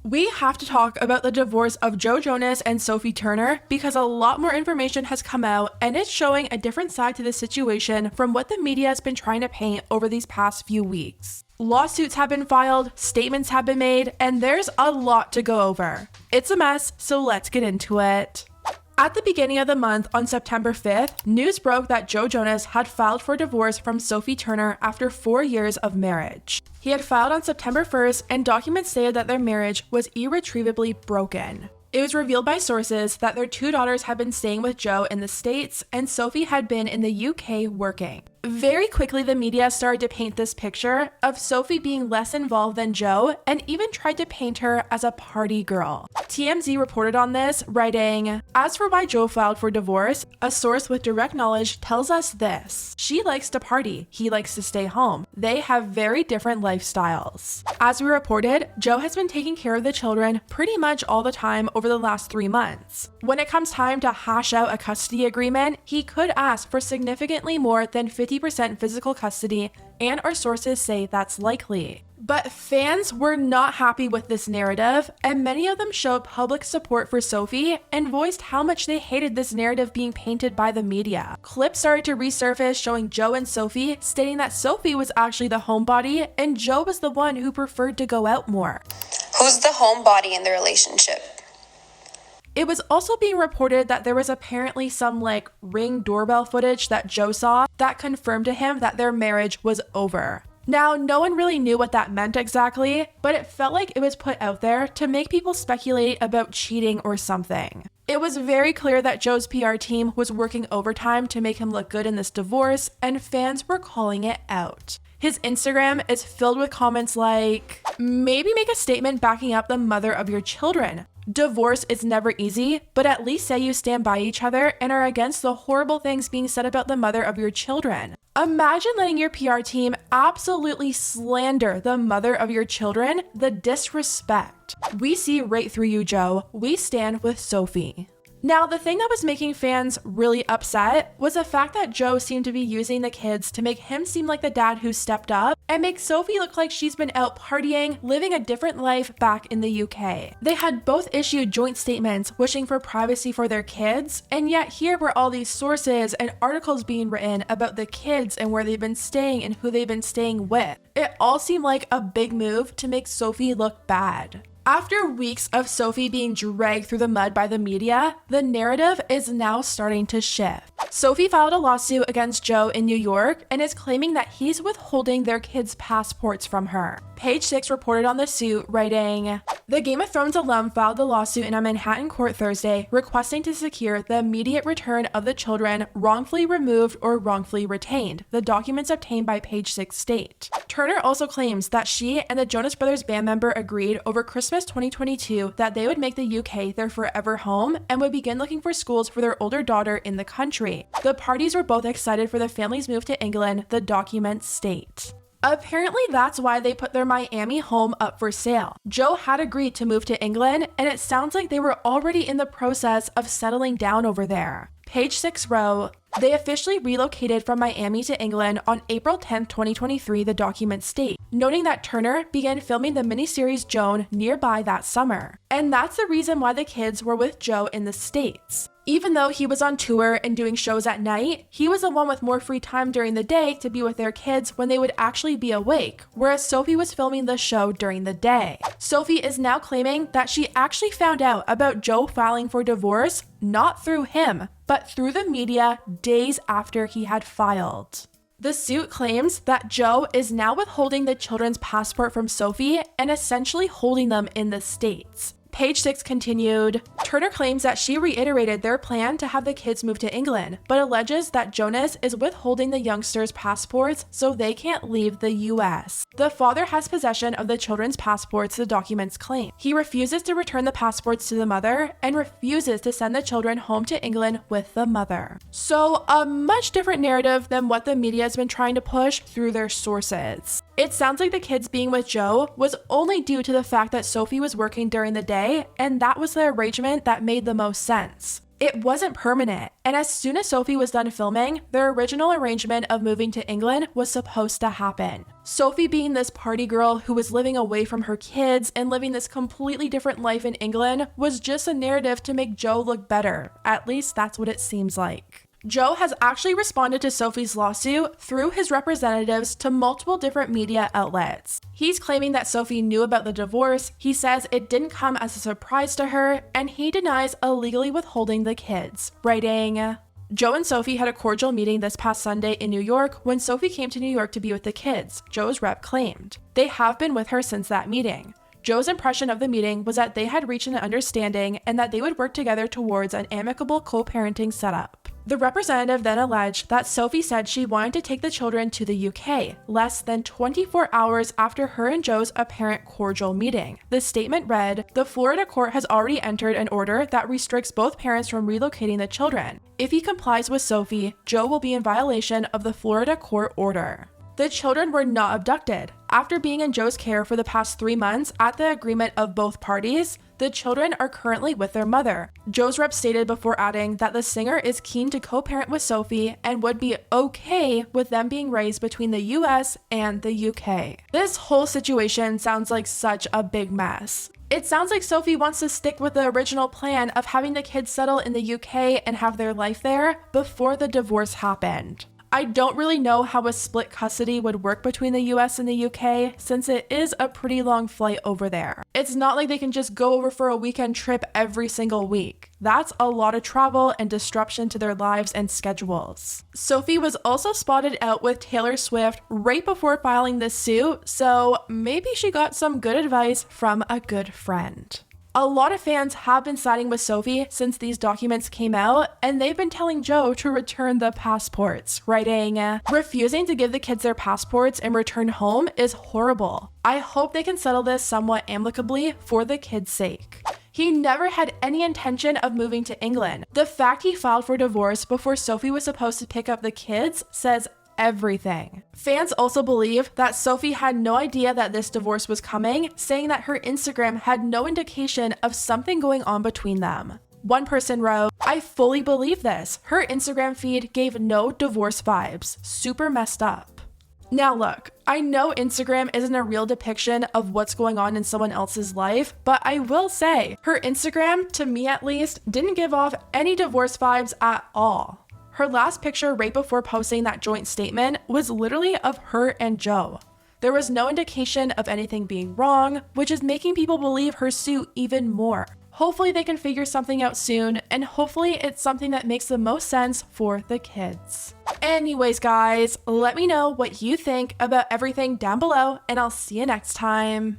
We have to talk about the divorce of Joe Jonas and Sophie Turner because a lot more information has come out and it's showing a different side to the situation from what the media has been trying to paint over these past few weeks. Lawsuits have been filed, statements have been made, and there's a lot to go over. It's a mess, so let's get into it. At the beginning of the month, on September 5th, news broke that Joe Jonas had filed for divorce from Sophie Turner after 4 years of marriage. He had filed on September 1st, and documents stated that their marriage was irretrievably broken. It was revealed by sources that their 2 daughters had been staying with Joe in the States, and Sophie had been in the UK working. Very quickly, the media started to paint this picture of Sophie being less involved than Joe and even tried to paint her as a party girl. TMZ reported on this, writing, "As for why Joe filed for divorce, a source with direct knowledge tells us this. She likes to party, he likes to stay home. They have very different lifestyles." As we reported, Joe has been taking care of the children pretty much all the time over the last 3 months. When it comes time to hash out a custody agreement, he could ask for significantly more than 50% physical custody, and our sources say that's likely. But fans were not happy with this narrative, and many of them showed public support for Sophie and voiced how much they hated this narrative being painted by the media. Clips started to resurface showing Joe and Sophie, stating that Sophie was actually the homebody and Joe was the one who preferred to go out more. Who's the homebody in the relationship? It was also being reported that there was apparently some Ring doorbell footage that Joe saw that confirmed to him that their marriage was over. Now, no one really knew what that meant exactly, but it felt like it was put out there to make people speculate about cheating or something. It was very clear that Joe's PR team was working overtime to make him look good in this divorce, and fans were calling it out. His Instagram is filled with comments like, "Maybe make a statement backing up the mother of your children. Divorce is never easy, but at least say you stand by each other and are against the horrible things being said about the mother of your children." Imagine letting your PR team absolutely slander the mother of your children. The disrespect. We see right through you, Joe. We stand with Sophie. Now, the thing that was making fans really upset was the fact that Joe seemed to be using the kids to make him seem like the dad who stepped up and make Sophie look like she's been out partying, living a different life back in the UK. They had both issued joint statements wishing for privacy for their kids, and yet here were all these sources and articles being written about the kids and where they've been staying and who they've been staying with. It all seemed like a big move to make Sophie look bad. After weeks of Sophie being dragged through the mud by the media, the narrative is now starting to shift. Sophie filed a lawsuit against Joe in New York and is claiming that he's withholding their kids' passports from her. Page 6 reported on the suit, writing, "The Game of Thrones alum filed the lawsuit in a Manhattan court Thursday, requesting to secure the immediate return of the children wrongfully removed or wrongfully retained," the documents obtained by Page 6 state. Turner also claims that she and the Jonas Brothers band member agreed over Christmas 2022 that they would make the UK their forever home and would begin looking for schools for their older daughter in the country. The parties were both excited for the family's move to England, the documents state. Apparently, that's why they put their Miami home up for sale. Joe had agreed to move to England, and it sounds like they were already in the process of settling down over there. Page 6 wrote, "They officially relocated from Miami to England on April 10, 2023, the documents state, noting that Turner began filming the miniseries Joan nearby that summer. And that's the reason why the kids were with Joe in the States. Even though he was on tour and doing shows at night, he was the one with more free time during the day to be with their kids when they would actually be awake, whereas Sophie was filming the show during the day." Sophie is now claiming that she actually found out about Joe filing for divorce, not through him, but through the media days after he had filed. The suit claims that Joe is now withholding the children's passport from Sophie and essentially holding them in the States. Page 6 continued, "Turner claims that she reiterated their plan to have the kids move to England, but alleges that Jonas is withholding the youngsters' passports so they can't leave the US. The father has possession of the children's passports, the documents claim. He refuses to return the passports to the mother and refuses to send the children home to England with the mother." So a much different narrative than what the media has been trying to push through their sources. It sounds like the kids being with Joe was only due to the fact that Sophie was working during the day, and that was the arrangement that made the most sense. It wasn't permanent, and as soon as Sophie was done filming, their original arrangement of moving to England was supposed to happen. Sophie being this party girl who was living away from her kids and living this completely different life in England was just a narrative to make Joe look better. At least that's what it seems like. Joe has actually responded to Sophie's lawsuit through his representatives to multiple different media outlets. He's claiming that Sophie knew about the divorce, he says it didn't come as a surprise to her, and he denies illegally withholding the kids, writing, Joe and Sophie had a cordial meeting this past Sunday in New York when Sophie came to New York to be with the kids, Joe's rep claimed. They have been with her since that meeting. Joe's impression of the meeting was that they had reached an understanding and that they would work together towards an amicable co-parenting setup. The representative then alleged that Sophie said she wanted to take the children to the UK, less than 24 hours after her and Joe's apparent cordial meeting. The statement read, "The Florida court has already entered an order that restricts both parents from relocating the children. If he complies with Sophie, Joe will be in violation of the Florida court order." The children were not abducted. After being in Joe's care for the past 3 months at the agreement of both parties, the children are currently with their mother. Joe's rep stated before adding that the singer is keen to co-parent with Sophie and would be okay with them being raised between the US and the UK. This whole situation sounds like such a big mess. It sounds like Sophie wants to stick with the original plan of having the kids settle in the UK and have their life there before the divorce happened. I don't really know how a split custody would work between the US and the UK since it is a pretty long flight over there. It's not like they can just go over for a weekend trip every single week. That's a lot of travel and disruption to their lives and schedules. Sophie was also spotted out with Taylor Swift right before filing this suit, so maybe she got some good advice from a good friend. A lot of fans have been siding with Sophie since these documents came out, and they've been telling Joe to return the passports, writing, "Refusing to give the kids their passports and return home is horrible. I hope they can settle this somewhat amicably for the kids' sake." He never had any intention of moving to England. The fact he filed for divorce before Sophie was supposed to pick up the kids says everything. Fans also believe that Sophie had no idea that this divorce was coming, saying that her Instagram had no indication of something going on between them. One person wrote, "I fully believe this. Her Instagram feed gave no divorce vibes. Super messed up." Now look, I know Instagram isn't a real depiction of what's going on in someone else's life, but I will say, her Instagram, to me at least, didn't give off any divorce vibes at all. Her last picture right before posting that joint statement was literally of her and Joe. There was no indication of anything being wrong, which is making people believe her suit even more. Hopefully they can figure something out soon, and hopefully it's something that makes the most sense for the kids. Anyways, guys, let me know what you think about everything down below, and I'll see you next time.